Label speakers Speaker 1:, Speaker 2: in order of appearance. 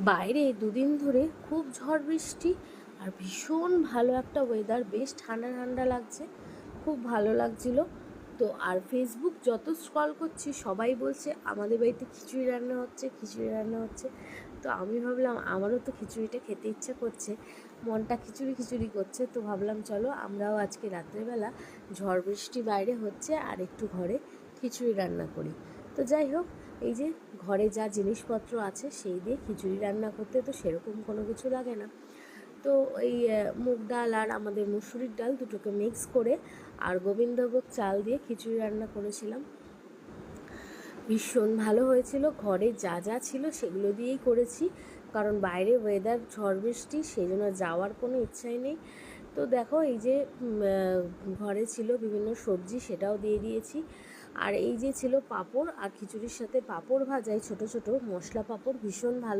Speaker 1: বাইরে দুদিন ধরে খুব ঝড় বৃষ্টি আর ভীষণ ভালো একটা ওয়েদার, বেশ ঠান্ডা ঠান্ডা লাগছে, খুব ভালো লাগছিল। তো আর ফেসবুক যত স্ক্রল করছি সবাই বলছে আমাদের বাড়িতে খিচুড়ি রান্না হচ্ছে, খিচুড়ি রান্না হচ্ছে। তো আমি ভাবলাম আমারও তো খিচুড়িটা খেতে ইচ্ছা করছে, মনটা খিচুড়ি খিচুড়ি করছে। তো ভাবলাম চলো আমরাও আজকে রাত্রেবেলা ঝড় বৃষ্টি বাইরে হচ্ছে আর একটু ঘরে খিচুড়ি রান্না করি। তো যাই হোক, এই যে ঘরে যা জিনিসপত্র আছে সেই দিয়ে খিচুড়ি রান্না করতে তো সেরকম কোনো কিছু লাগে না। তো এই মুগ ডাল আর আমাদের মুসুরির ডাল দুটোকে মিক্স করে আর গোবিন্দভোগ চাল দিয়ে খিচুড়ি রান্না করেছিলাম। ভীষণ ভালো হয়েছিল, ঘরে যা যা ছিল সেগুলো দিয়েই করেছি, কারণ বাইরে ওয়েদার ঝড় বৃষ্টি, সেই জন্য যাওয়ার কোনো ইচ্ছাই নেই। তো দেখো এই যে ঘরে ছিল বিভিন্ন সবজি, সেটাও দিয়ে দিয়েছি। আর এই যে ছিল পাঁপড়, আর খিচুড়ির সাথে পাঁপড় ভাজাই ছোট ছোট মশলা পাঁপড়, ভীষণ ভালো।